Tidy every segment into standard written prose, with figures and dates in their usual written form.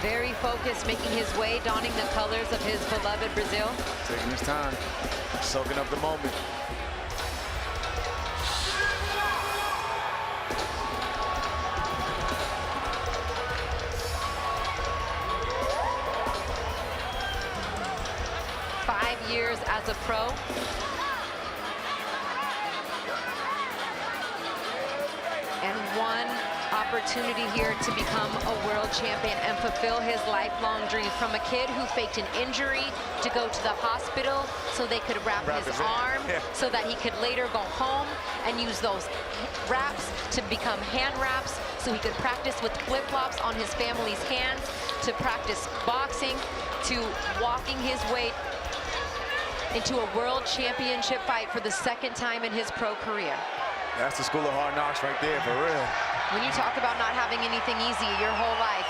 Very focused, making his way, donning the colors of his beloved Brazil. Taking his time, soaking up the moment. Years as a pro. And one opportunity here to become a world champion and fulfill his lifelong dream. From a kid who faked an injury to go to the hospital so they could wrap his arm so that he could later go home and use those wraps to become hand wraps so he could practice with flip-flops on his family's hands, to practice boxing, to walking his way into a world championship fight for the second time in his pro career. That's the school of hard knocks right there, for real. When you talk about not having anything easy your whole life,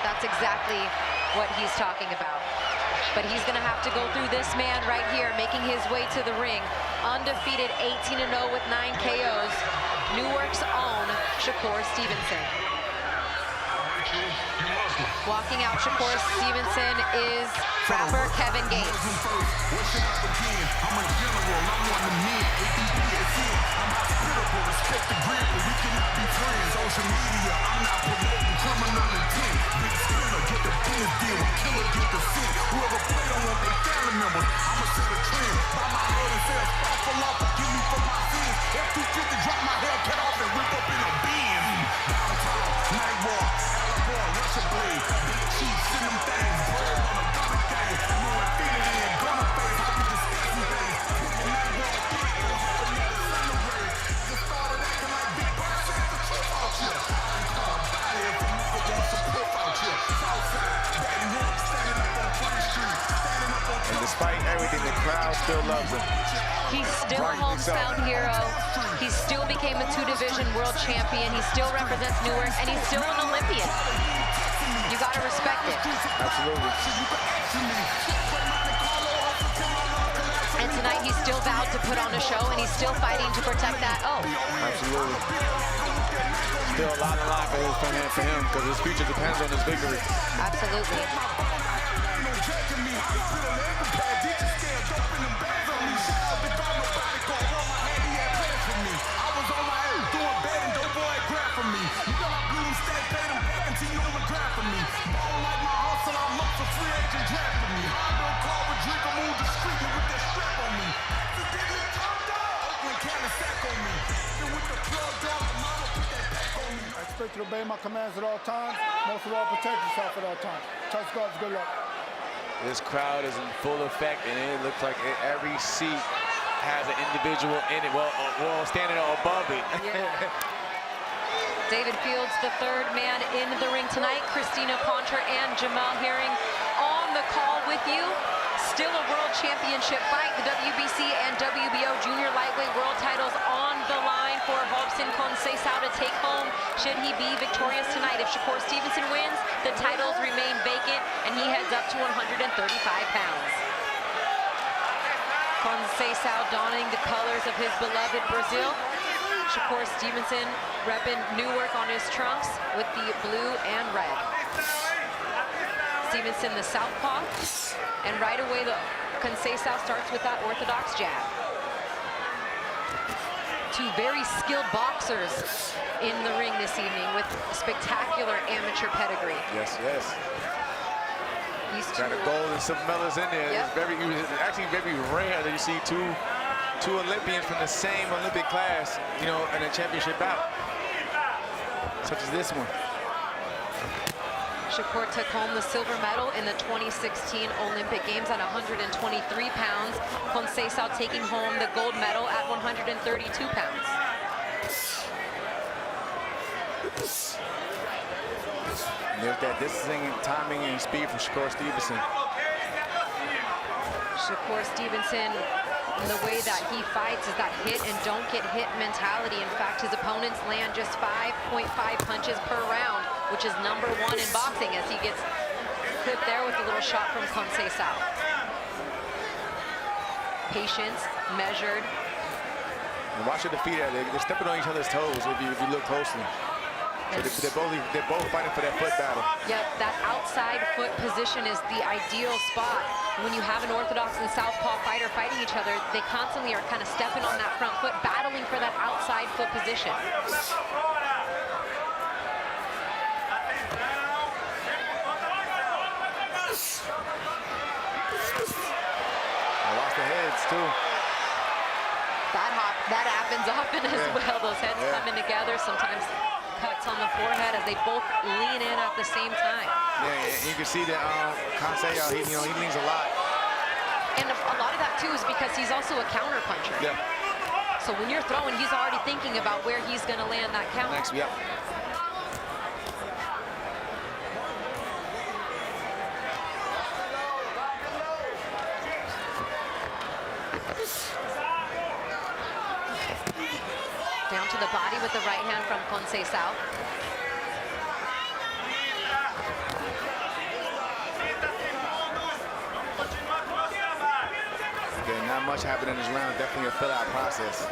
that's exactly what he's talking about. But he's gonna have to go through this man right here, making his way to the ring. Undefeated, 18-0 with 9 KOs. Newark's own Shakur Stevenson. Walking out Shakur Stevenson is rapper Kevin Gates. Where should I begin? I'm a general, I'm one of men. ADB is in. I'm hospitable, respect the grid, but we cannot be friends. Social media, I'm not promoting criminal intent. Big spinner, get the business deal. Killer, get the sin. Whoever play don't want their family members. I'ma set a trend. Buy my head and say a sparkle off. Forgive me for my sins. F-250, drop my hair, cut off and rip up in a bin. Downtown, night walk, Alabama, Russia blade. Big cheese, send them things. Bird on a gunner gang. No infinity and gunner face. I be discussing things. Putting that walk, just started acting like Big Bird said the truth out here. I'm called body if a nigga wants some puff out here. Southside, Baton Rouge, standing up on Front Street. Standing up on And despite everything, the crowd still loves him. He's still a hometown hero. He still became a 2-division world champion. He still represents Newark, and he's still an Olympian. You gotta respect it. Absolutely. And tonight he's still vowed to put on a show, and he's still fighting to protect that. Oh. Absolutely. Still a lot of life for him, because his future depends on his victory. Absolutely. I expect you to obey my commands at all times. Most of all, protect yourself at all times. Touch gloves, good luck. This crowd is in full effect, and it looks like every seat has an individual in it. Well, standing above it. Yeah. David Fields, the third man in the ring tonight. Christina Poncher and Jamal Herring on the call with you. Still a world championship fight. The WBC and WBO junior lightweight world titles on the line for Robson Conceicao to take home should he be victorious tonight. If Shakur Stevenson wins, the titles remain vacant and he heads up to 135 pounds. Conceicao donning the colors of his beloved Brazil. Shakur Stevenson repping Newark on his trunks with the blue and red. Stevenson the southpaw, and right away the Conceicao starts with that orthodox jab. Two very skilled boxers in the ring this evening with spectacular amateur pedigree. Yes, yes. These Got two, a gold and some medals in there. Yep. It's actually very rare that you see two Olympians from the same Olympic class, you know, in a championship bout, such as this one. Shakur took home the silver medal in the 2016 Olympic Games at 123 pounds. Conceicao taking home the gold medal at 132 pounds. There's that distancing, timing, and speed for Shakur Stevenson. Shakur Stevenson, the way that he fights is that hit and don't get hit mentality. In fact, his opponents land just 5.5 punches per round, which is #1 in boxing, as he gets clipped there with a little shot from Conceicao. Patience, measured. And watch the feet. They're stepping on each other's toes if you look closely. So they're both fighting for that foot battle. Yep, that outside foot position is the ideal spot. When you have an orthodox and southpaw fighter fighting each other, they constantly are kind of stepping on that front foot, battling for that outside foot position. I lost the heads too. That happens often as well. Those heads coming together, sometimes cuts on the forehead as they both lean in at the same time. Yeah, you can see that Conceicao, he leans a lot. And a lot of that too is because he's also a counter puncher. Yeah. So when you're throwing, he's already thinking about where he's going to land that counter. Next, yep. Down to the body with the right hand from Conceicao. Again, not much happened in this round. Definitely a fill-out process.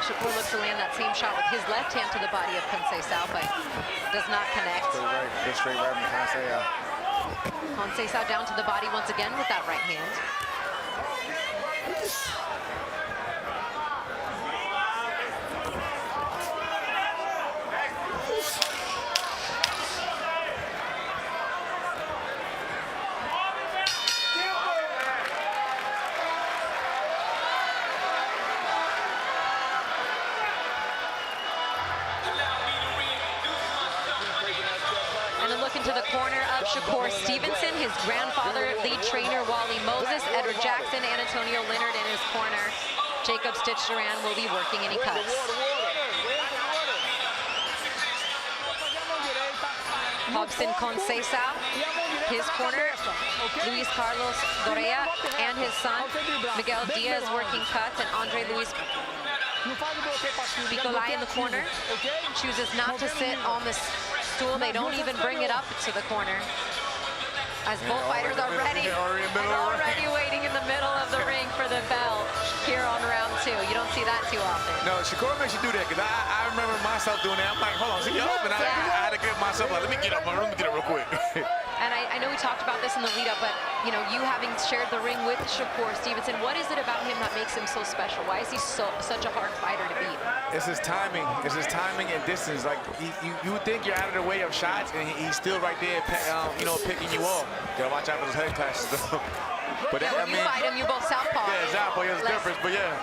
Shakur looks to land that same shot with his left hand to the body of Conceicao, but does not connect. Good straight right from Conceicao. Conceicao down to the body once again with that right hand. Into the corner of Shakur Stevenson, his grandfather, lead trainer Wally Moses, Edward Jackson, Antonio Leonard in his corner. Jacob Stitch-Duran will be working any cuts. Robson Conceicao, his corner, Luis Carlos Dorea and his son, Miguel Diaz working cuts, and Andre Luis Bicolai in the corner. Chooses not to sit on the stool. They don't even bring it up to the corner. As both fighters are ready and already waiting in the middle of the ring for the bell here on round 2. You don't see that too often. No, Shakur makes you do that, because I remember myself doing that. I'm like, hold on, see, up, and I had to get myself like, let me get up real quick. And I know we talked about this in the lead-up, but you having shared the ring with Shakur Stevenson, what is it about him that makes him so special? Why is he such a hard fighter to beat? It's his timing. It's his timing and distance. Like you think you're out of the way of shots, and he's still right there, picking you off. You gotta watch out for those head clashes, though. But yeah, you fight him, you're both southpaw. Yeah, southpaw. There's a difference, but yeah.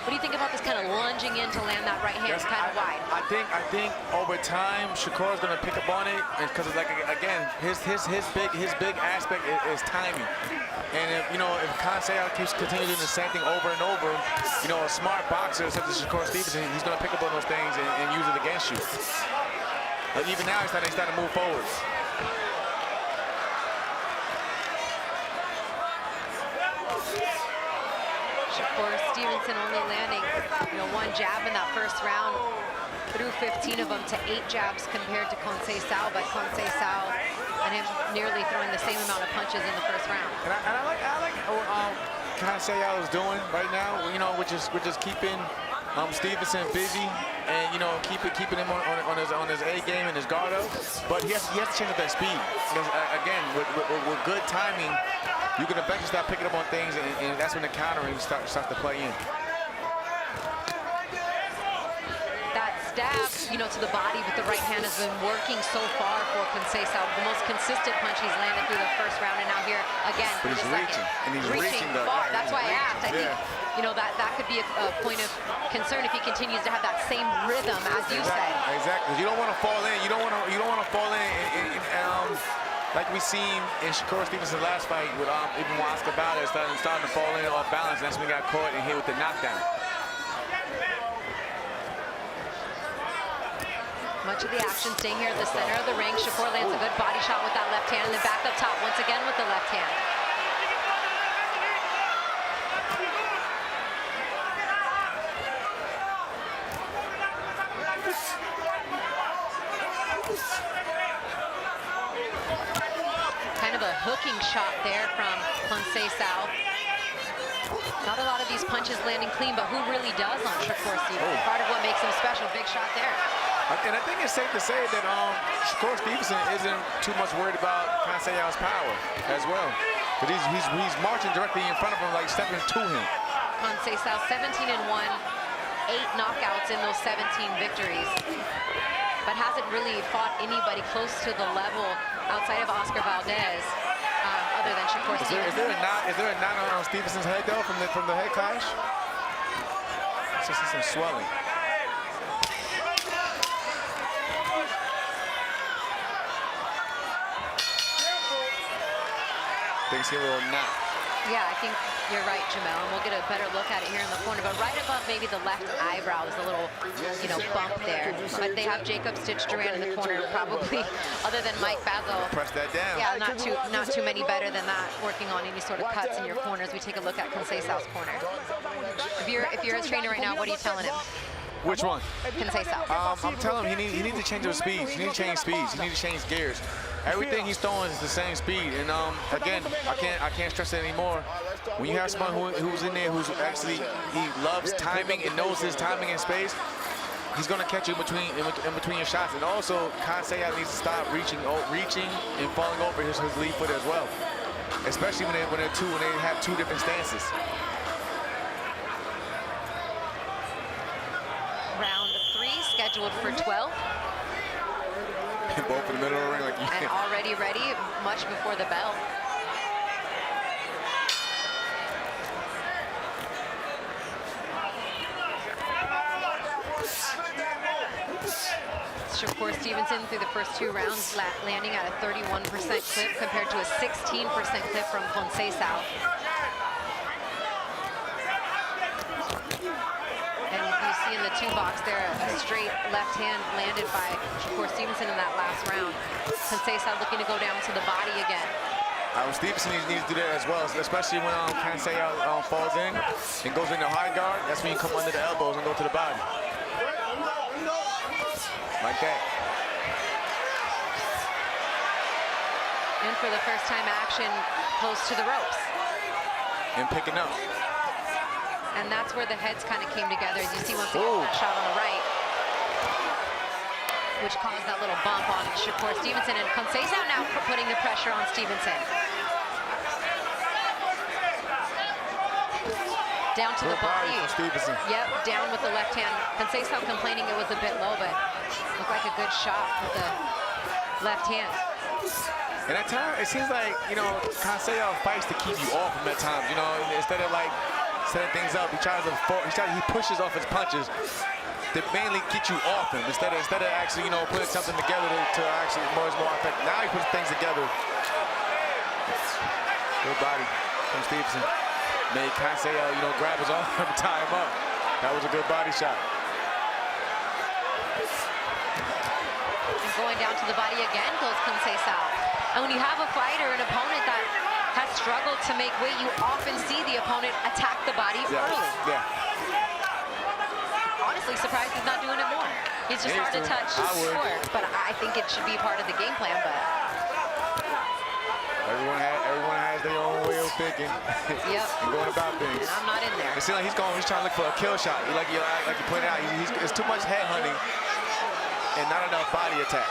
What do you think about this kind of lunging in to land that right hand kind of wide? I think over time Shakur's gonna pick up on it, because it's like, again, his big aspect is timing. And if Conceicao keeps continuing doing the same thing over and over, a smart boxer such as Shakur Stevenson, he's gonna pick up on those things and use it against you. Like even now, he's starting to move forward. Shakur Stevenson only landing, one jab in that first round. Threw 15 of them to 8 jabs compared to Conceicao, but Conceicao and him nearly throwing the same amount of punches in the first round. And I like what Conceicao is doing right now. Which is keeping Stevenson busy, and keeping him on his A game and his guard up. But he has to change up that speed. Because, again, with good timing, you can eventually start picking up on things, and that's when the countering starts to play in. That stab, to the body with the right hand has been working so far for Conceicao. The most consistent punch he's landed through the first round, and now here again for the second. And he's reaching far. That's why I asked. I think, that could be a point of concern if he continues to have that same rhythm, as you said. Exactly. You don't want to fall in. You don't want to fall in. Like we seen in Shakur Stevenson's last fight with even Oscar Valdez starting to fall in off balance, and that's when he got caught and hit with the knockdown. Much of the action staying here at the center of the ring. Shakur lands a good body shot with that left hand, and then back up top once again with the left hand. Kind of a hooking shot there from Conceicao. Not a lot of these punches landing clean, but who really does on Shakur Stevenson? Part of what makes him special. Big shot there. And I think it's safe to say that Shakur Stevenson isn't too much worried about Conceicao's power as well. But he's marching directly in front of him, like stepping to him. Conceicao 17-1, 8 knockouts in those 17 victories, but hasn't really fought anybody close to the level outside of Oscar Valdez, other than Shakur Stevenson. Is there a knot on Stevenson's head though from the head clash? It's just some swelling. I think you see a little knot. Yeah, I think you're right, Jamel, and we'll get a better look at it here in the corner. But right above maybe the left eyebrow is a little, bump there. But they have Jacob stitched around in the corner, probably, other than Mike Basil. Press that down. Yeah, not too many better than that, working on any sort of cuts in your corners. We take a look at Conceicao's corner. If you're a trainer right now, what are you telling him? Which one? Conceicao. I'm telling him he needs to change those speeds. He needs to change speeds. He needs to change gears. Everything he's throwing is the same speed. And again, I can't stress it anymore. When you have someone who's in there who's actually he loves timing and knows his timing and space, he's gonna catch you in between your shots. And also, Conceicao needs to stop reaching and falling over his lead foot as well. Especially when they have two different stances. Round 3 scheduled for 12. Both in the middle of the ring, like you And already ready, much before the bell. Shakur Stevenson through the first 2 rounds landing at a 31% clip compared to a 16% clip from Conceicao. And you see in the 2 box there a straight left hand landed by Shakur Stevenson in that last round. Conceicao looking to go down to the body again. Stevenson needs to do that as well, especially when Conceicao falls in and goes into high guard. That's when you come under the elbows and go to the body. Like that. And for the first time action close to the ropes. And picking up. And that's where the heads kind of came together, as you see once again that shot on the right, which caused that little bump on Shakur Stevenson. And Conceicao now putting the pressure on Stevenson. Down to the body. Stevenson. Yep, down with the left hand. Conceicao complaining it was a bit low, but looked like a good shot with the left hand. And at times, it seems like, Conceicao fights to keep you off him at times, instead of like setting things up, he pushes off his punches to mainly get you off him instead of actually, putting something together to actually more effective. Now he puts things together. Good body from Stevenson. Made Conceicao, grab his arm and tie him up. That was a good body shot. And going down to the body again goes Conceicao. And when you have a fighter, an opponent that has struggled to make weight, you often see the opponent attack the body early. Yeah. Honestly, surprised he's not doing it more. He's just hard to touch short, but I think it should be part of the game plan. But everyone has their own way of thinking. Yep. And going about things. And I'm not in there. It seems like he's trying to look for a kill shot. Like you pointed out, it's too much head hunting and not enough body attack.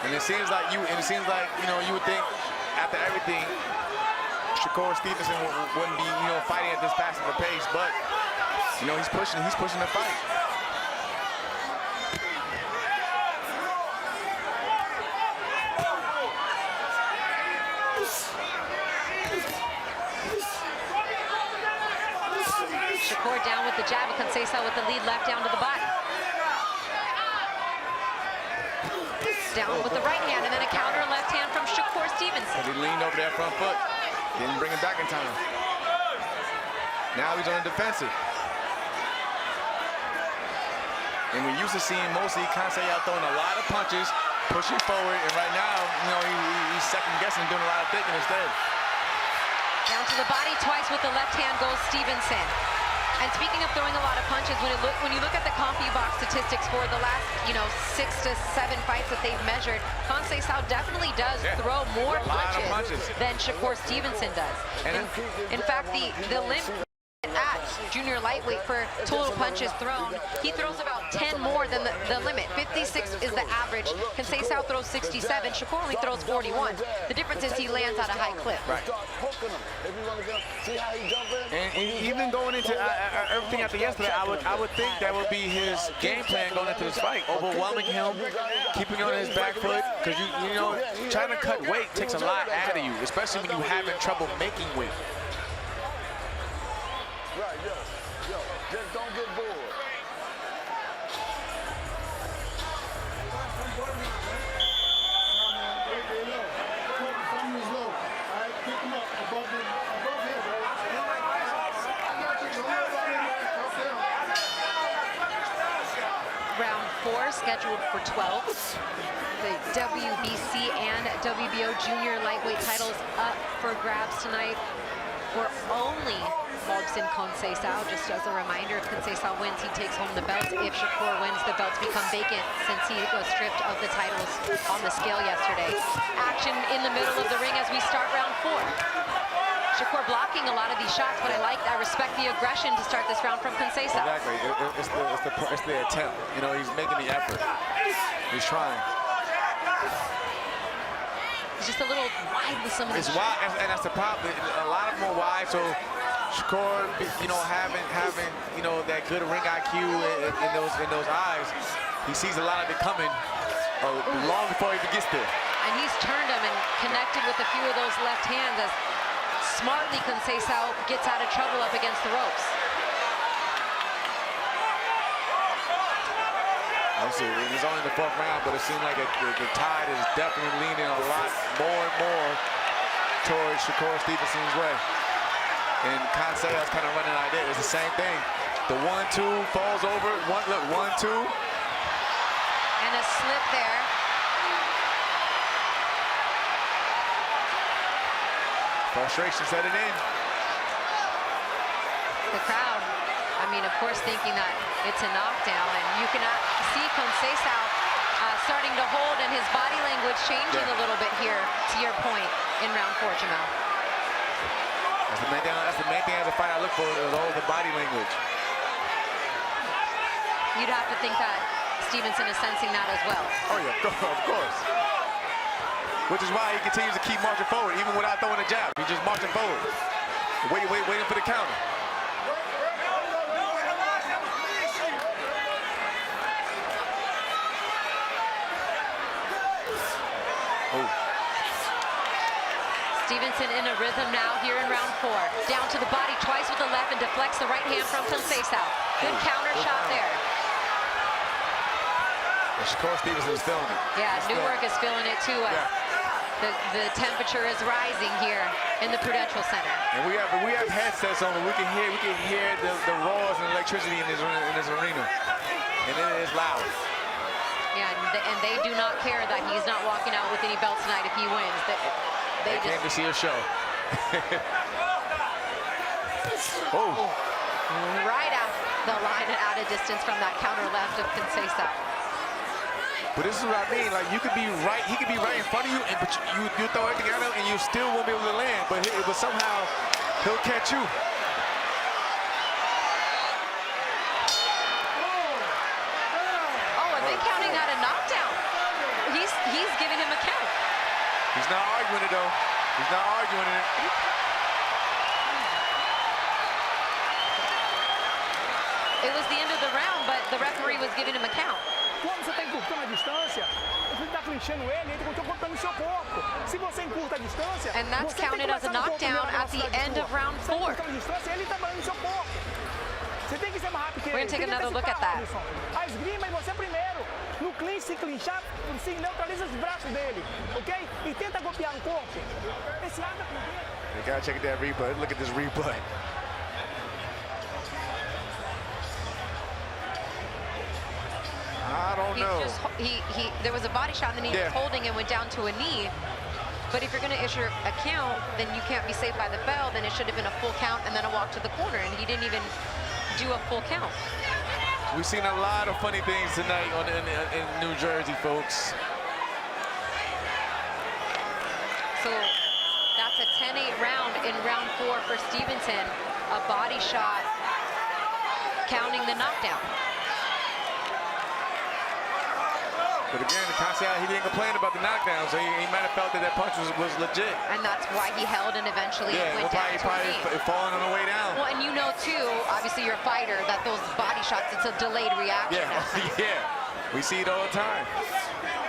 And it seems like you would think after everything, Shakur Stevenson wouldn't be fighting at this fast of a pace, but he's pushing the fight. Shakur down with the jab, and Conceicao with the lead left down to the body. Down with the right hand, and then a counter left hand from Shakur Stevenson. He leaned over that front foot, didn't bring him back in time. Now he's on the defensive. And we're used to seeing mostly Conceicao throwing a lot of punches, pushing forward, and right now, he's second guessing, doing a lot of thinking instead. Down to the body twice with the left hand goes Stevenson. And speaking of throwing a lot of punches, when you look at the CompuBox statistics for the last, 6 to 7 fights that they've measured, Conceicao definitely does throw more punches than Shakur Stevenson does. In fact, the limit at junior lightweight for total punches thrown, he throws about 10 more than the limit. 56 is the average. Conceicao throws 67. Shakur only throws 41. The difference is he lands at a high clip. Right. And even going into everything after yesterday, I would think that would be his game plan going into this fight. Overwhelming him, keeping on his back foot, because you know, trying to cut weight takes a lot out of you, especially when you're having trouble making weight. Right, yo, just don't get bored. Round 4 scheduled for 12. The WBC and WBO junior lightweight titles up for grabs tonight for only Robson Conceicao. Just as a reminder, if Conceicao wins, he takes home the belts. If Shakur wins, the belts become vacant since he was stripped of the titles on the scale yesterday. Action in the middle of the ring as we start round 4. Shakur blocking a lot of these shots, but I respect the aggression to start this round from Conceicao. Exactly, it's the attempt. You know, he's making the effort. He's trying. He's just a little wide with some of these shots. It's wide, and that's the problem. A lot of them are wide, so Shakur, having that good ring IQ in those eyes, he sees a lot of it coming long before he gets there. And he's turned him and connected with a few of those left hands as smartly Conceicao gets out of trouble up against the ropes. It's only the 4th round, but it seems like the tide is definitely leaning a lot more and more towards Shakur Stevenson's way. And Conceicao is kind of running like that. It's the same thing. The 1-2 falls over. Look, 1-2. And a slip there. Frustration setting in. The crowd, of course, thinking that it's a knockdown, and you can see Conceicao starting to hold and his body language changing a little bit here, to your point, in round 4, Jamal. That's the main thing as a fighter I look for, is all the body language. You'd have to think that Stevenson is sensing that as well. Oh yeah, of course. Which is why he continues to keep marching forward, even without throwing a jab. He's just marching forward, waiting for the counter. Oh. Stevenson in a rhythm now here in round 4. Down to the body twice with the left and deflects the right hand from Conceicao. Good counter shot there. And Shakur Stevenson is feeling it. Yeah, Newark is feeling it too. The temperature is rising here in the Prudential Center. And we have headsets on, and we can hear the roars and electricity in this arena. And it is loud. Yeah, and they do not care that he's not walking out with any belts tonight if he wins. They came to see a show. Right out the line and out of distance from that counter left of Conceicao. But this is what I mean. Like, he could be right in front of you, and but you throw everything at him, and you still won't be able to land. But somehow he'll catch you. Are they counting that a knockdown? He's giving him a count. He's not arguing it though. He's not arguing it. It was the end of the round, but the referee was giving him a count. Quando você está encurtando a distância, você está clinchando ele continua cortando o seu corpo. Se você encurta a distância, and that's counted as a knockdown at the end of round 4. Ele está parando o seu corpo. Você tem que ser mais rápido que ele. We're going to take another look at that. A esgrima e você primeiro. No clinch, se clinchar, se neutraliza os braços dele, ok? E tenta golpear o corpo. Esse arma primeiro. You gotta check that replay. Look at this replay. I don't know. There was a body shot, and then he was holding and went down to a knee. But if you're going to issue a count, then you can't be saved by the bell. Then it should have been a full count and then a walk to the corner. And he didn't even do a full count. We've seen a lot of funny things tonight in New Jersey, folks. So that's a 10-8 round in round 4 for Stevenson. A body shot, counting the knockdown. But again, Conceicao, he didn't complain about the knockdown, so he might have felt that that punch was legit. And that's why he held and eventually went down. Probably falling on the way down. Well, and you know too, obviously you're a fighter, that those body shots, it's a delayed reaction. Yeah, yeah. We see it all the time.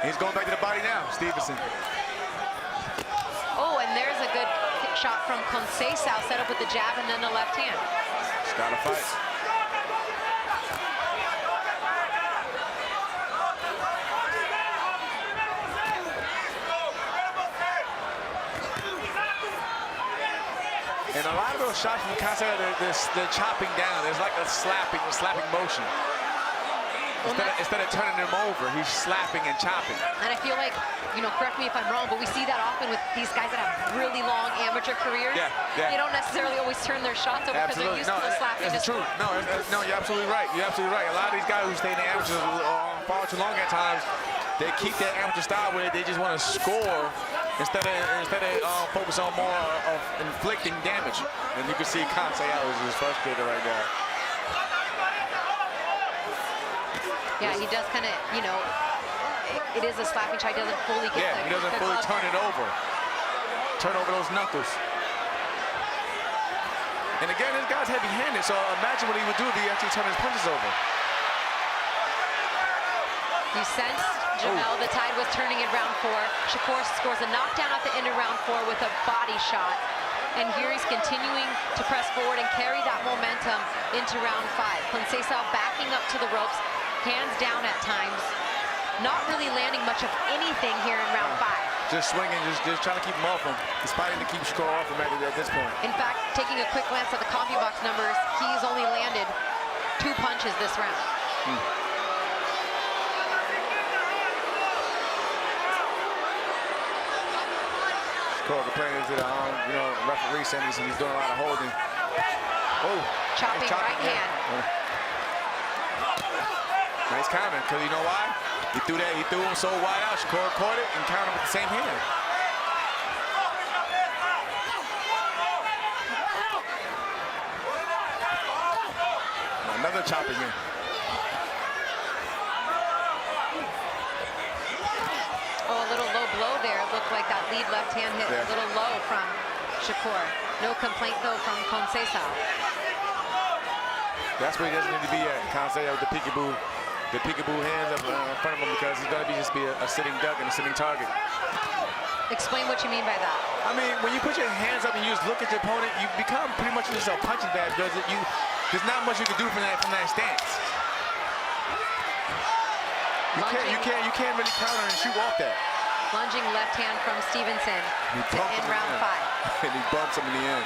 He's going back to the body now, Stevenson. Oh, and there's a good shot from Conceicao, set up with the jab and then the left hand. He's got to fight. And a lot of those shots from Conceicao, they're chopping down. There's like a slapping motion. Instead of turning him over, he's slapping and chopping. And I feel like, you know, correct me if I'm wrong, but we see that often with these guys that have really long amateur careers. Yeah. They don't necessarily always turn their shots over because they're used to the slapping. That's true. No, you're absolutely right. You're absolutely right. A lot of these guys who stay in the amateurs far too long at times, they keep their amateur style where they just want to score instead of focus on more of inflicting damage. And you can see Conceicao is frustrated right now. Yeah, he does kind of, you know, it is a slapping shot. He doesn't fully get he doesn't fully turn it over. Turn over those knuckles. And again, this guy's heavy-handed, so imagine what he would do if he actually turned his punches over. You sensed, Jamel, the tide was turning in round 4. Shakur scores a knockdown at the end of round 4 with a body shot. And here he's continuing to press forward and carry that momentum into round 5. Conceicao backing up to the ropes, hands down at times. Not really landing much of anything here in round 5. Just swinging, just trying to keep him off him. He's fighting to keep Shakur off him at this point. In fact, taking a quick glance at the CompuBox numbers, he's only landed 2 punches this round. Shakur complaining to the referee saying he's doing a lot of holding. Oh, chopping right hand. Nice counter, because you know why? He threw him so wide out, Shakur caught it and countered with the same hand. Another chopping in. Oh, a little low blow there. It looked like that lead left hand hit a little low from Shakur. No complaint, though, from Conceicao. That's where he doesn't need to be at. Conceicao with the peekaboo hands up in front of him, because he's going to just be a sitting duck and a sitting target. Explain what you mean by that. I mean, when you put your hands up and you just look at your opponent, you become pretty much just a punching bag, because there's not much you can do from that stance. You can't really counter and shoot off that. Lunging left hand from Stevenson to end round 5. And he bumps him in the end.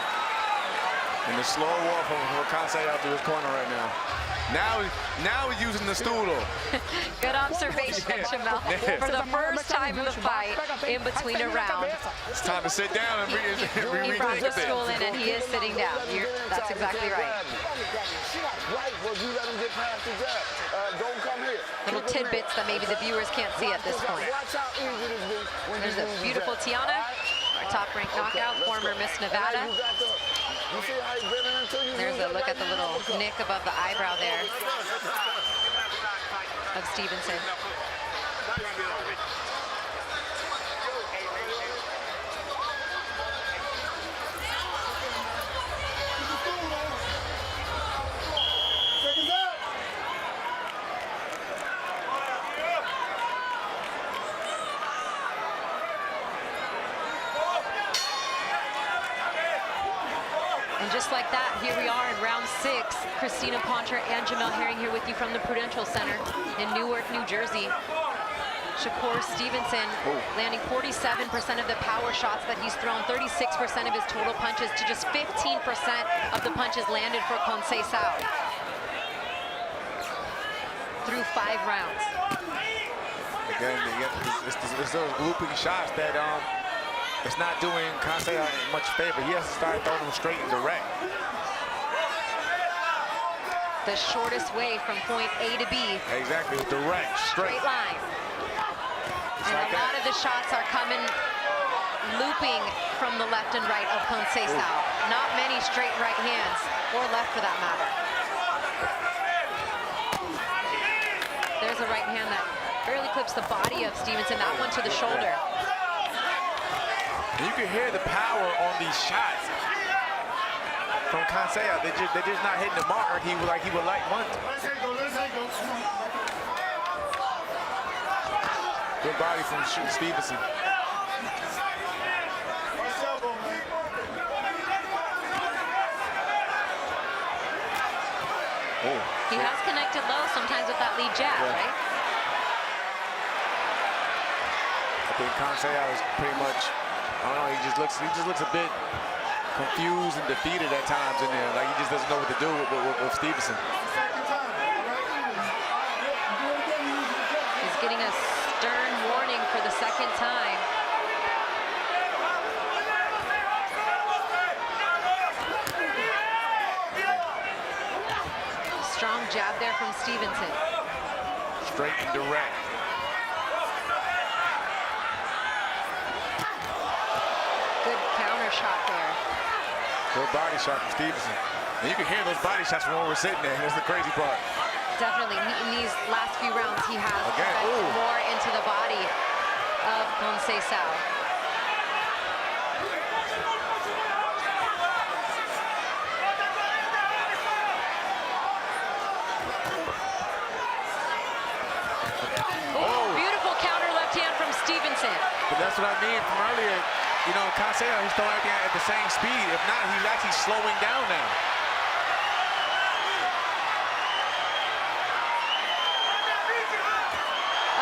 And the slow walk from Conceicao to his corner right now. Now he's using the stool. Good observation, Jamel. For the first time in the fight, in between a round. It's time to sit down and he brought the stool in, and he is sitting down. That's exactly right. Little tidbits that maybe the viewers can't see at this point. There's a beautiful Tiana, top-ranked knockout, former Miss Nevada. There's a look at the little nick above the eyebrow there of Stevenson. And just like that, here we are in round 6. Christina Poncher and Jamel Herring here with you from the Prudential Center in Newark, New Jersey. Shakur Stevenson landing 47% of the power shots that he's thrown, 36% of his total punches to just 15% of the punches landed for Conceicao through 5 rounds. Again, it's those looping shots that it's not doing Conceicao much favor. He has to start throwing them straight and direct. the shortest way from point A to B. Exactly, direct, straight. Line. And like a lot of the shots are coming looping from the left and right of Conceicao. Not many straight right hands, or left for that matter. There's a right hand that barely clips the body of Stevenson, that one to the shoulder. You can hear the power on these shots from Conceicao. They're just not hitting the mark like he would like one to. Good body from Stevenson. Oh. He has connected low sometimes with that lead jab, right? I think Conceicao is pretty much, I don't know, he just looks a bit confused and defeated at times in there. Like he just doesn't know what to do with Stevenson. He's getting a stern warning for the second time. Strong jab there from Stevenson. Straight and direct. Good counter shot there. Good body shot from Stevenson. And you can hear those body shots from where we're sitting there. That's the crazy part. Definitely, in these last few rounds, he has more into the body of Conceicao. Beautiful counter left hand from Stevenson. But that's what I mean from earlier. You know, Conceicao, he's throwing everything at the same speed. If not, he's actually slowing down now.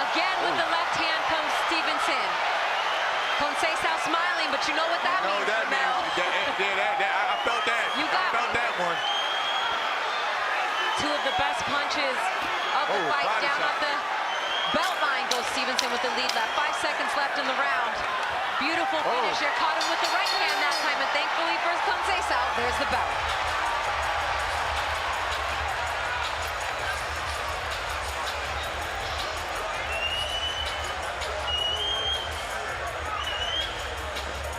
Again with the left hand comes Stevenson. Conceicao smiling, but you know what that means. That means, I felt that. You got I felt that one. Two of the best punches of the fight. Down at the belt line goes Stevenson with the lead left. 5 seconds left in the round. Beautiful finish here. Caught him with the right hand that time, and thankfully for Conceicao, there's the belt.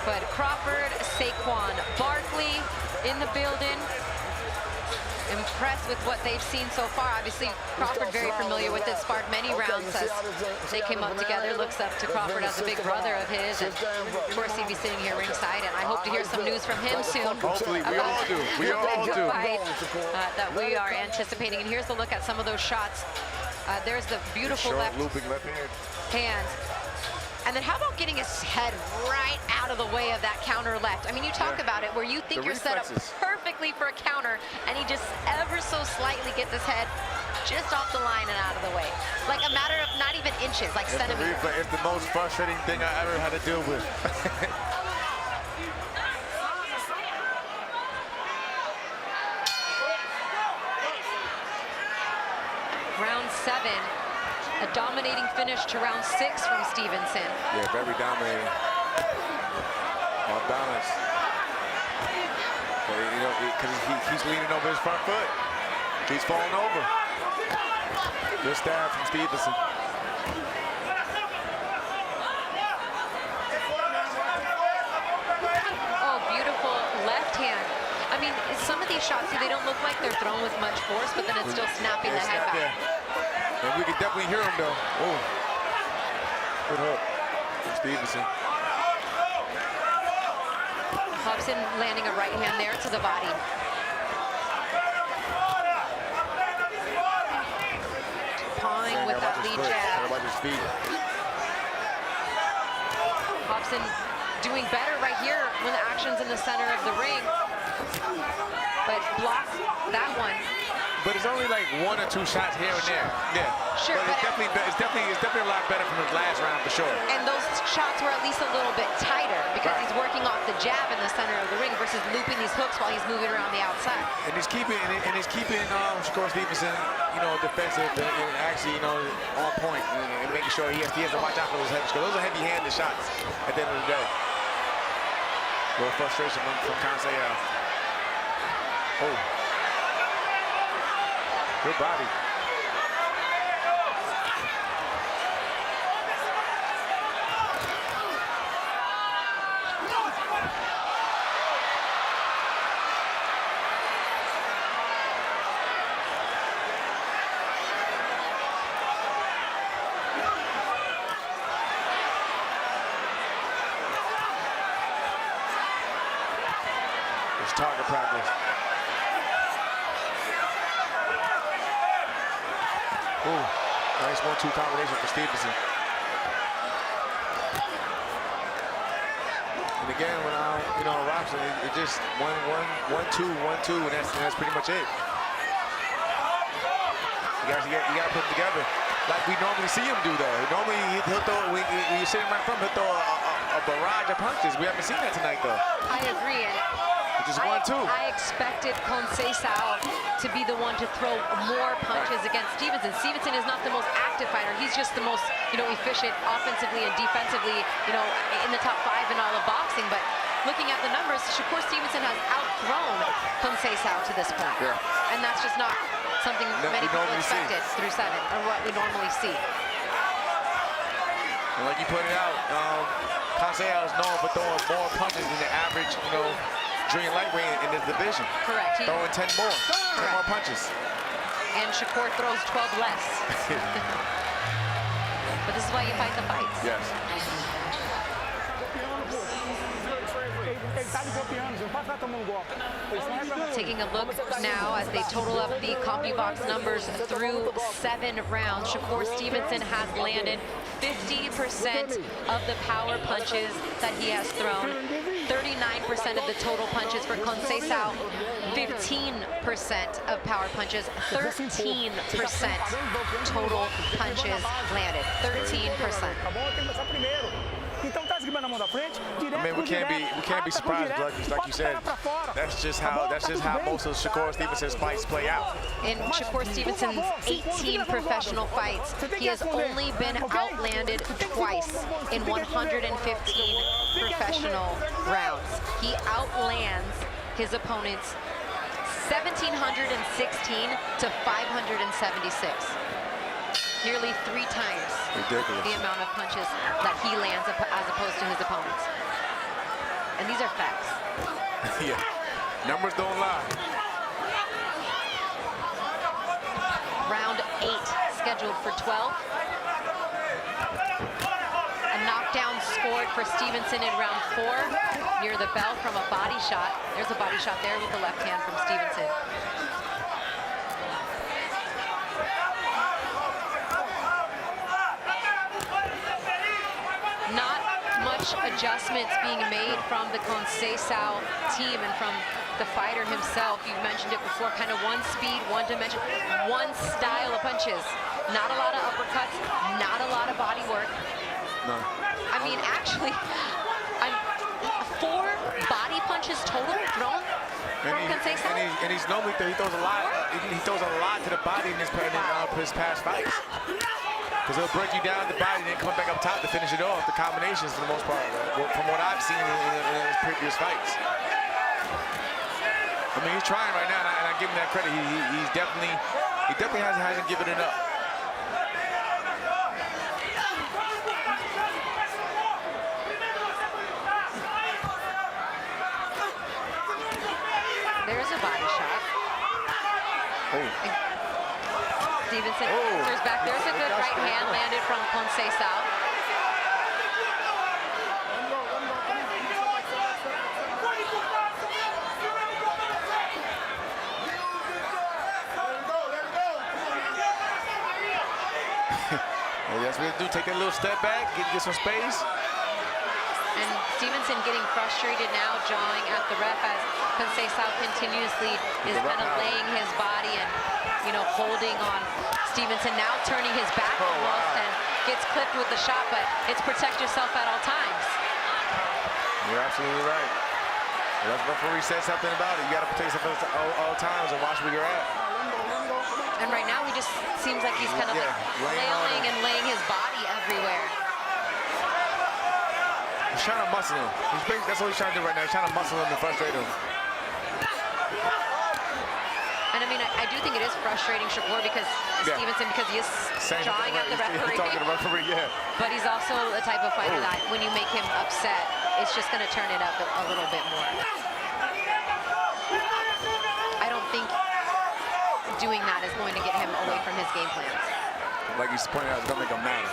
But Crawford, Saquon Barkley in the building. Impressed with what they've seen so far. Obviously, Crawford very familiar with it, sparred many rounds as they came up together. Looks up to Crawford as a big brother of his. And of course, he'd be sitting here ringside, and I hope to hear some news from him soon. Hopefully, we all do. We all do. Fight, that we are anticipating. And here's a look at some of those shots. There's the beautiful looping left hand. And then how about getting his head right out of the way of that counter left? I mean, you talk about it where you think you're set up perfectly for a counter, and he just ever so slightly gets his head just off the line and out of the way. Like a matter of not even inches, like centimeters. It's the most frustrating thing I ever had to deal with. Round 7. A dominating finish to round 6 from Stevenson. Yeah, very dominating. Off balance. But, you know, because he's leaning over his front foot. He's falling over. Good stab from Stevenson. Oh, beautiful left hand. I mean, some of these shots, they don't look like they're thrown with much force, but then it's still snapping the head back. And we can definitely hear him, though. Oh, good hook from Stevenson. Robson landing a right hand there to the body. Pawing with that lead jab. Robson doing better right here when the action's in the center of the ring. But blocks that one. But it's only like 1 or 2 shots here and there. Yeah. Sure, but it's definitely a lot better from his last round for sure. And those shots were at least a little bit tighter because he's working off the jab in the center of the ring versus looping these hooks while he's moving around the outside. And he's keeping Shakur Stevenson, you know, defensive and actually, you know, on point and making sure he has to watch out for those heavy, because those are heavy-handed shots at the end of the day. A little frustration from Conceicao. Oh. Good body. It's target practice. Ooh, nice 1-2 combination for Stevenson. And again, when Robson, it just 1-1, 1-2, 1-2, and that's pretty much it. You gotta put it together like we normally see him do, though. Normally he'll throw, when you're sitting right from him, he'll throw a barrage of punches. We haven't seen that tonight, though. I agree. Just 1-2. I expected Conceicao to be the one to throw more punches against Stevenson. Stevenson is not the most active fighter. He's just the most, efficient offensively and defensively, in the top 5 in all of boxing. But looking at the numbers, Shakur Stevenson has outthrown Conceicao to this point. Yeah. And that's just not something many people expected through 7, or what we normally see. And like you pointed out, Conceicao is known for throwing more punches than the average, junior lightweight in this division. Correct. Throwing 10 more punches. And Shakur throws 12 less. But this is why you fight the fights. Yes. Taking a look now as they total up the CompuBox numbers through 7 rounds. Shakur Stevenson has landed 50% of the power punches that he has thrown. 39% of the total punches for Conceicao. 15% of power punches. 13% total punches landed. 13%. I mean, we can't be surprised, like you said. That's just how most of Shakur Stevenson's fights play out. In Shakur Stevenson's 18 professional fights, he has only been outlanded twice in 115 professional rounds. He outlands his opponents 1,716 to 576. Nearly 3 times the amount of punches that he lands as opposed to his opponents. And these are facts. Yeah, numbers don't lie. Round 8 scheduled for 12. A knockdown scored for Stevenson in round 4 near the bell from a body shot. There's a body shot there with the left hand from Stevenson. Not much adjustments being made from the Conceicao team and from the fighter himself. You mentioned it before, kind of one speed, one dimension, one style of punches. Not a lot of uppercuts, not a lot of body work. No. I mean, actually, 4 body punches total thrown from Conceicao. And he's normally, he throws a lot. He throws a lot to the body in his past fights. Because he'll break you down at the body and then come back up top to finish it off. The combinations, for the most part, from what I've seen in his previous fights. I mean, he's trying right now, and I give him that credit. He definitely hasn't given it up. There's a body shot. Oh. Stevenson answers back. There's a good right hand landed from Conceicao. Well, that's what they do. Take a little step back, get some space. And Stevenson getting frustrated now, jawing at the ref as Conceicao continuously is kind of laying his body and, holding on Stevenson. Now turning his back almost and gets clipped with the shot, but it's protect yourself at all times. You're absolutely right. Well, that's before he said something about it. You got to protect yourself at all times and watch where you're at. And right now, he just seems like he's kind of flailing and laying his body everywhere. He's trying to muscle him. That's what he's trying to do right now. He's trying to muscle him and frustrate him. And I mean, mean, I do think it is frustrating Shakur because Stevenson, because he is jawing at the referee. He's talking to the referee, yeah. But he's also the type of fighter that when you make him upset, it's just going to turn it up a little bit more. I don't think doing that is going to get him away from his game plans. Like he's pointing out, it's going to make him mad.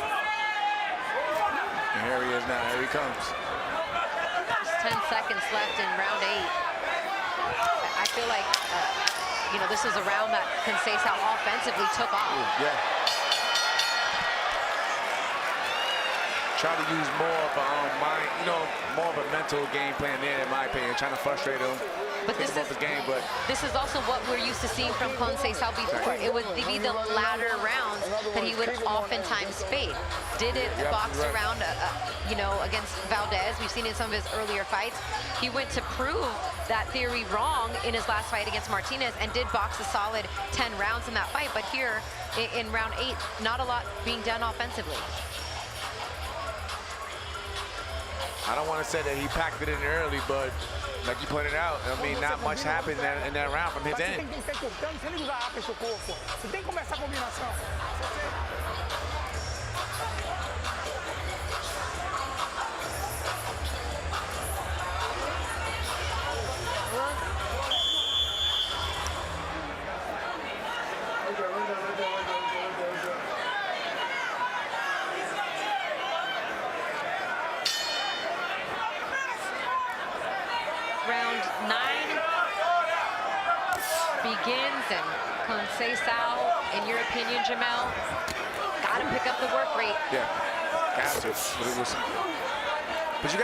And here he is now. Here he comes. Just 10 seconds left in round 8. I feel like, you know, this was a round that Conceicao offensively took off. Ooh, yeah. Try to use more of a mind, you know, more of a mental game plan there, in my opinion, trying to frustrate him. But this is also what we're used to seeing from Conceicao before. It would be the latter rounds that he would oftentimes fade. Did it box around, you know, against Valdez. We've seen in some of his earlier fights. He went to prove that theory wrong in his last fight against Martinez and did box a solid 10 rounds in that fight. But here in round 8, not a lot being done offensively. I don't want to say that he packed it in early, but like you pointed out, I mean, not much happened in that round from his end. Round 9 begins, and Conceicao, in your opinion, Jamel, got to pick up the work rate. Yeah, got to. But you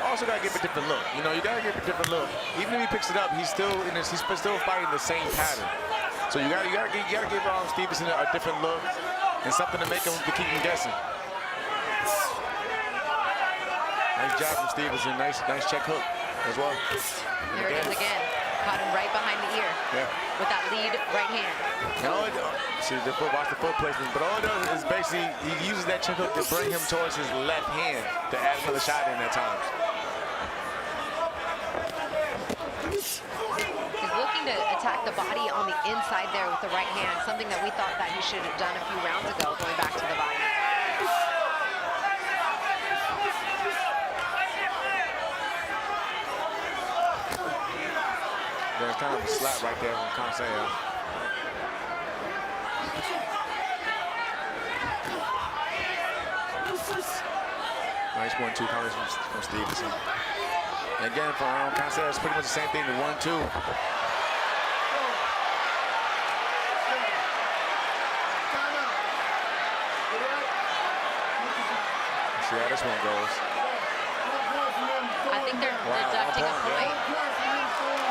also gotta give him a different look. You know, you gotta give him a different look. Even if he picks it up, he's still fighting the same pattern. So you gotta give Stevenson a different look and something to keep him guessing. Nice job from Stevenson. Nice check hook as well. There it is again. Caught him right behind the ear. Yeah. With that lead right hand. See, watch the foot placement. But all it does is basically he uses that check hook to bring him towards his left hand to add another shot in at times. He's looking to attack the body on the inside there with the right hand, something that we thought that he should have done a few rounds ago, going back to the body. There's kind of a slap right there from Conceicao. Nice 1-2 counters from Stevenson. And again, for Conceicao, it's pretty much the same thing, the 1-2. See how this one goes. I think they're deducting a point.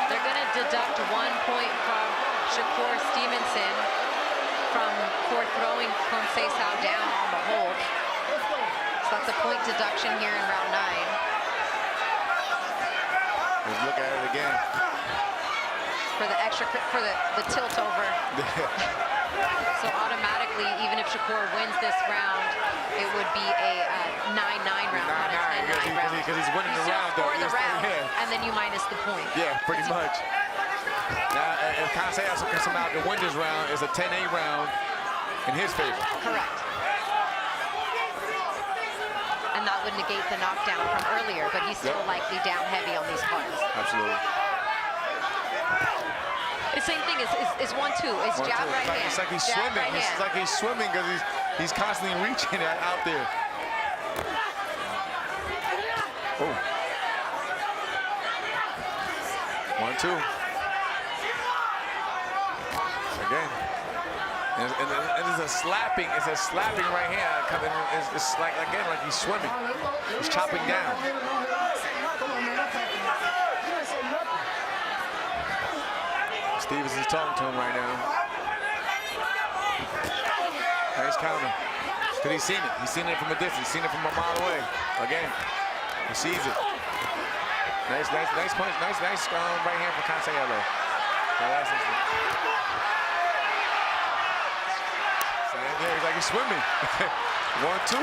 They're going to deduct 1 point from Shakur Stevenson for throwing Conceicao down on the hold. So that's a point deduction here in round 9. Let's look at it again. For the tilt over. So automatically, even if Shakur wins this round, it would be a 9-9 round, not a 10-9 round. Because he's winning the round, though. The round, and then you minus the point. Yeah, pretty much. Now, if Conceicao can somehow win this round, it's a 10-8 round in his favor. Correct. And that would negate the knockdown from earlier, but he's still likely down heavy on these cards. Absolutely. The same thing is 1-2. It's jab right hand. It's like he's swimming. It's like he's swimming because he's constantly reaching out there. Oh. 1-2. Again. And it's a slapping. It's a slapping right hand. It's like again like he's swimming. He's chopping down. Stevenson's talking to him right now. Nice counter. Because he's seen it. He's seen it from a distance. He's seen it from a mile away. Again, he sees it. Nice punch. Nice right hand for Conceicao. Yeah, he's like he's swimming. 1-2.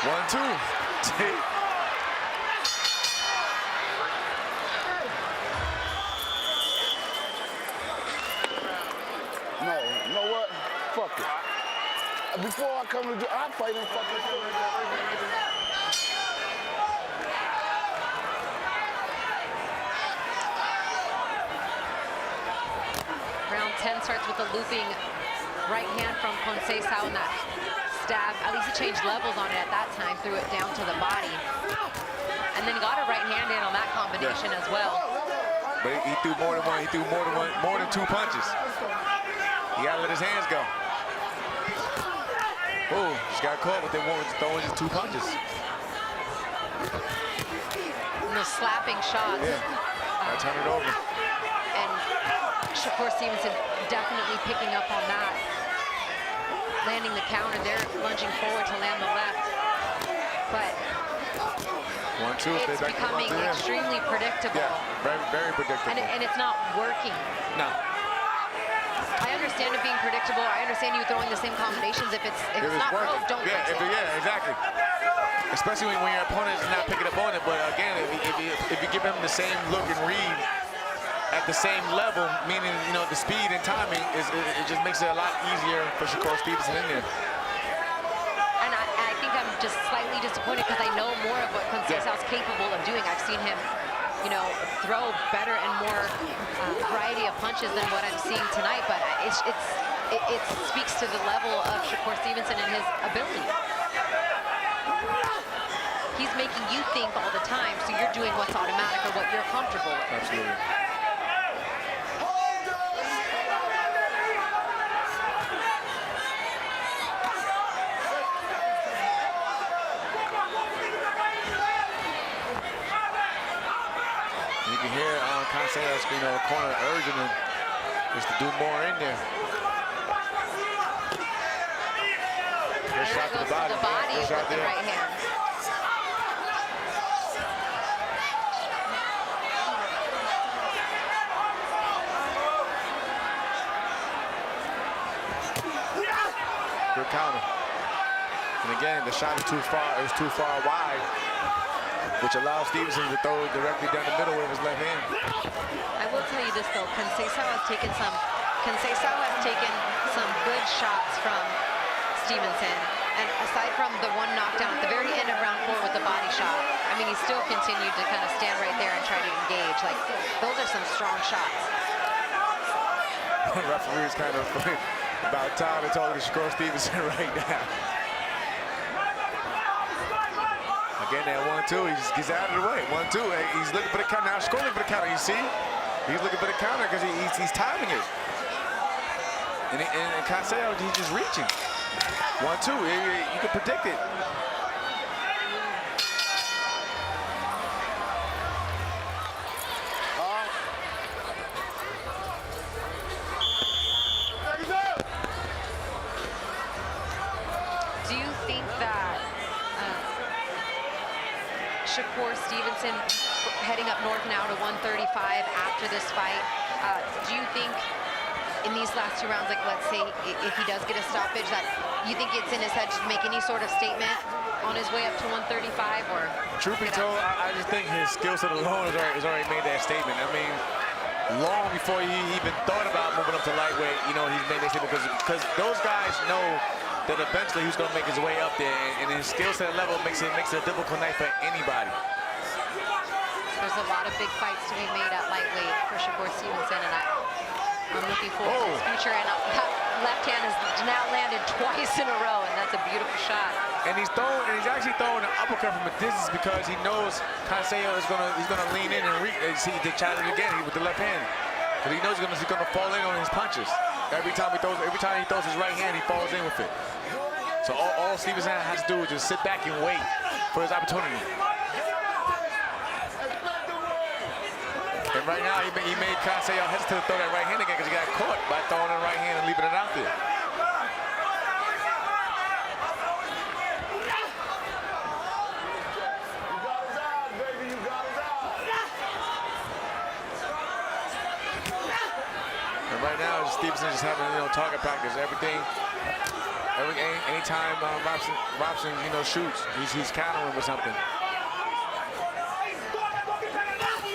1-2. No, you know what? Fuck it. Before I come to I fight him fucking. Round 10 starts with a looping right hand from Conceicao, and that stab, at least he changed levels on it at that time, threw it down to the body. And then got a right hand in on that combination as well. But he threw more than one. He threw more than 2 punches. He gotta let his hands go. Oh, just got caught with throwing just 2 punches. And those slapping shots. Yeah, I turn it over. And Shakur Stevenson definitely picking up on that. Landing the counter there, lunging forward to land the left. But 1-2. it's becoming extremely predictable. Yeah, very, very predictable. And it's not working. No. I understand it being predictable. I understand you throwing the same combinations. If it's not broke, don't fix it. Yeah, exactly. Especially when your opponent is not picking up on it. But again, if you give him the same look and read at the same level, meaning the speed and timing, it just makes it a lot easier for Shakur Stevenson in there. And I think I'm just slightly disappointed because I know more of what Conceicao's capable of doing. I've seen him, throw better and more variety of punches than what I'm seeing tonight. But it speaks to the level of Shakur Stevenson and his ability. He's making you think all the time, so you're doing what's automatic or what you're comfortable with. Absolutely. You can hear Conceicao, the corner urging him just to do more in there. Good shot to the body. The body Good with shot the there. right hand. Good counter. And again, the shot is too far. It was too far wide, which allows Stevenson to throw it directly down the middle with his left hand. I will tell you this though, Conceicao has taken some good shots from Stevenson. And aside from the one knockdown at the very end of round 4 with the body shot, I mean, he still continued to kind of stand right there and try to engage. Like, those are some strong shots. The referee is kind of about time to talk to Shakur Stevenson right now. Again, that 1-2, he just gets out of the way. 1-2, he's looking for the counter. Now Shakur looking for the counter, you see? He's looking for the counter because he's timing it. And Conceicao, he's just reaching. 1-2, you can predict it. Do you think that Shakur Stevenson heading up north now to 135 after this fight, do you think in these last 2 rounds, like let's say if he does get a stoppage, that you think it's in his head to make any sort of statement on his way up to 135? Or truth be told, I just think his skill set alone has already made that statement. I mean, long before he even thought about moving up to lightweight, he's made that statement because those guys know that eventually he's going to make his way up there, and his skill set level makes it a difficult night for anybody. There's a lot of big fights to be made at lightweight for Shakur Stevenson, and I'm looking forward to his future. And that left hand has now landed twice in a row, and that's a beautiful shot. And he's actually throwing an uppercut from a distance because he knows Conceicao he's gonna lean in and see the challenge again with the left hand. But he knows he's gonna fall in on his punches. Every time he throws his right hand, he falls in with it. So all Stevenson has to do is just sit back and wait for his opportunity. And right now, he made Conceicao hesitate to throw that right hand again because he got caught by throwing the right hand and leaving it out there. And right now, Stevenson just having target practice. Anytime Robson shoots, he's countering with something.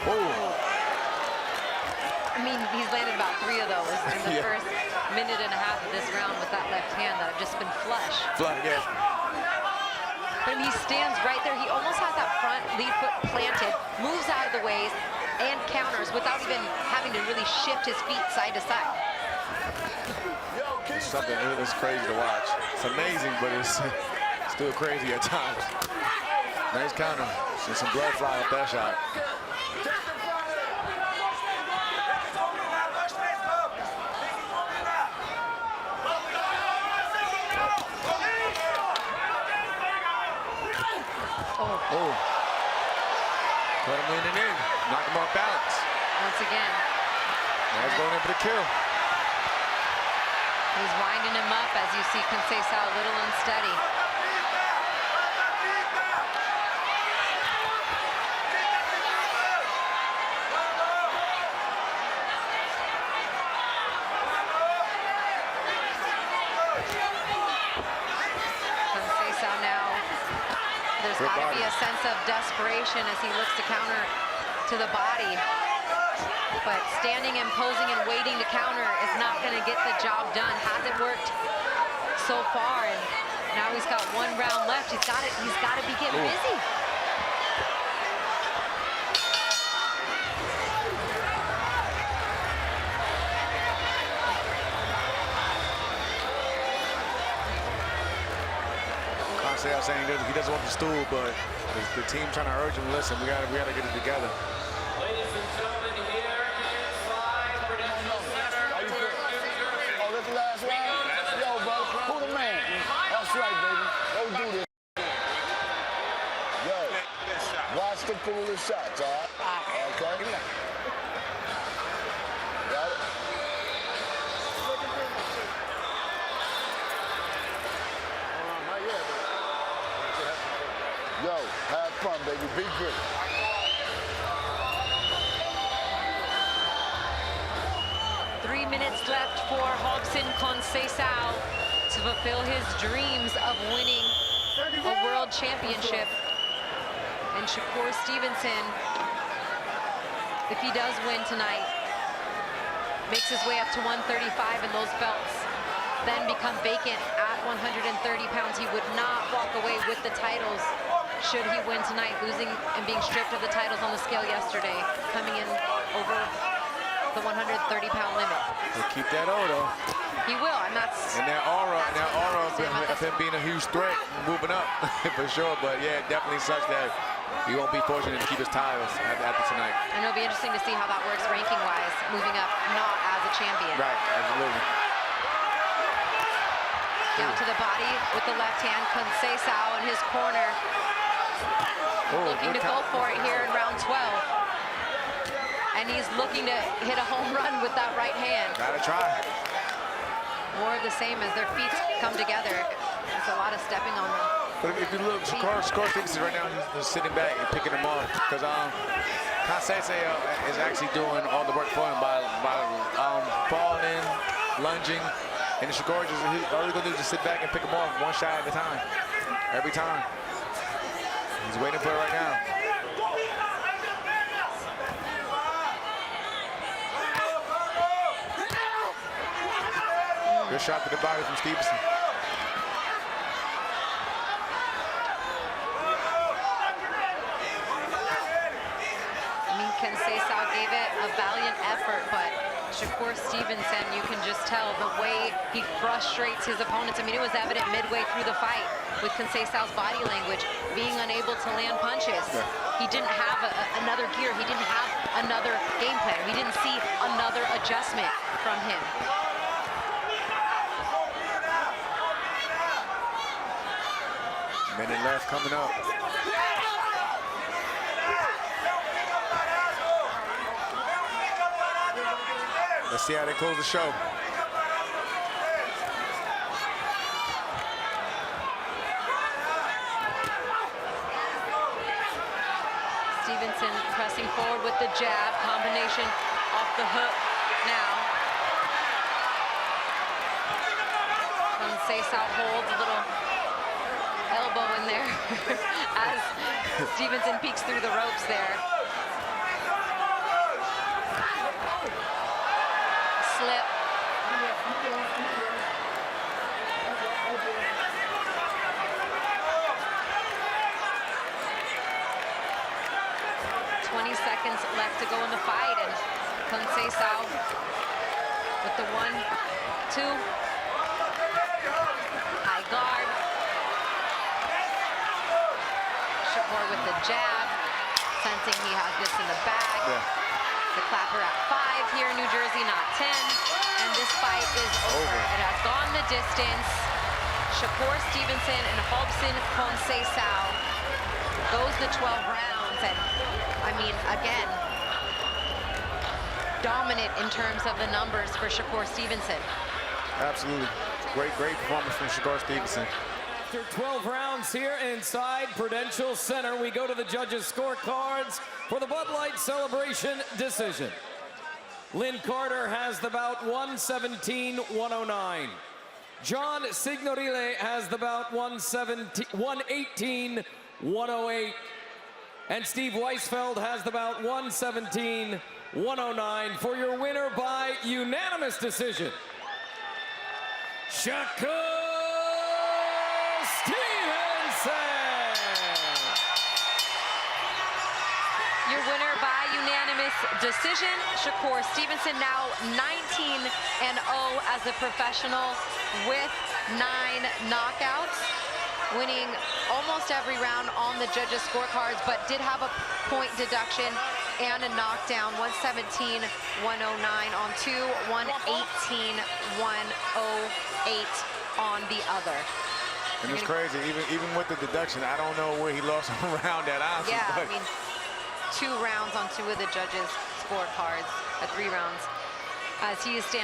Whoa. I mean, he's landed about 3 of those in the first minute and a half of this round with that left hand that have just been flush. Yeah. But he stands right there. He almost has that front lead foot planted, moves out of the ways, and counters without even having to really shift his feet side to side. It's something that's crazy to watch. It's amazing, but it's still crazy at times. Nice counter. See some blood fly off that shot. Oh. Put him in and in. Knock him off balance. Once again. Now he's going in for the kill. He's winding him up as you see Conceicao a little unsteady. Conceicao now. There's got to be a sense of desperation as he looks to counter to the body. But standing and posing and waiting to counter is not going to get the job done. Hasn't worked so far, and now he's got one round left. He's got to be getting busy. Conceicao saying he doesn't want the stool, but the team trying to urge him, listen, we gotta get it together. Ladies and gentlemen, here is live Prudential Center. How you feel? Oh, this the last round? Yo, bro, who the man? That's right, baby. Don't do this. Yo, watch the pool of shots, all right? Okay? Got it? Yo, have fun, baby. Be great. Minutes left for Robson Conceicao to fulfill his dreams of winning a world championship. And Shakur Stevenson, if he does win tonight, makes his way up to 135, and those belts then become vacant at 130 pounds. He would not walk away with the titles should he win tonight, losing and being stripped of the titles on the scale yesterday, coming in over the 130-pound limit. He'll keep that on, though. He will, and that's... And that aura of him being a huge threat, moving up, for sure. But, yeah, it definitely sucks that he won't be fortunate to keep his titles after tonight. And it'll be interesting to see how that works ranking-wise, moving up not as a champion. Right, absolutely. Down to the body with the left hand, Conceicao in his corner. Looking to go for it here in round 12. And he's looking to hit a home run with that right hand. Gotta try. More of the same as their feet come together. There's a lot of stepping on them. But if you look, Shakur Stevenson right now, he's sitting back and picking him off. Because Conceicao is actually doing all the work for him by falling, lunging. And Shakur, all he's going to do is just sit back and pick him off one shot at a time. Every time. He's waiting for it right now. Good shot to the body from Stevenson. I mean, Conceicao gave it a valiant effort, but Shakur Stevenson, you can just tell the way he frustrates his opponents. I mean, it was evident midway through the fight with Conceicao's body language, being unable to land punches. Yeah. He didn't have another gear. He didn't have another game plan. We didn't see another adjustment from him. Minute left coming up. Let's see how they close the show. Stevenson pressing forward with the jab, combination off the hook now. Conceicao holds a little elbow in there as Stevenson peeks through the ropes there. Slip. left to go in the fight, and Conceicao with the 1-2. High guard. Shakur with the jab, sensing he has this in the bag. Yeah. The clapper at 5 here in New Jersey, not 10. And this fight is over. It has gone the distance. Shakur Stevenson and Robson Conceicao. Those the 12 rounds. And I mean, again, dominant in terms of the numbers for Shakur Stevenson. Absolutely. Great performance from Shakur Stevenson. After 12 rounds here inside Prudential Center, we go to the judges' scorecards for the Bud Light Celebration decision. Lynn Carter has the bout 117-109. John Signorile has the bout 118-108. And Steve Weisfeld has the bout 117-109 for your winner by unanimous decision, Shakur Stevenson. Your winner by unanimous decision, Shakur Stevenson, now 19-0 as a professional with 9 knockouts, winning almost every round on the judges' scorecards, but did have a point deduction and a knockdown, 117-109 on 2, 118-108 on the other. And it's crazy, even with the deduction, I don't know where he lost a round at, honestly. Yeah, I mean, 2 rounds on 2 of the judges' scorecards, 3 rounds, as he is standing.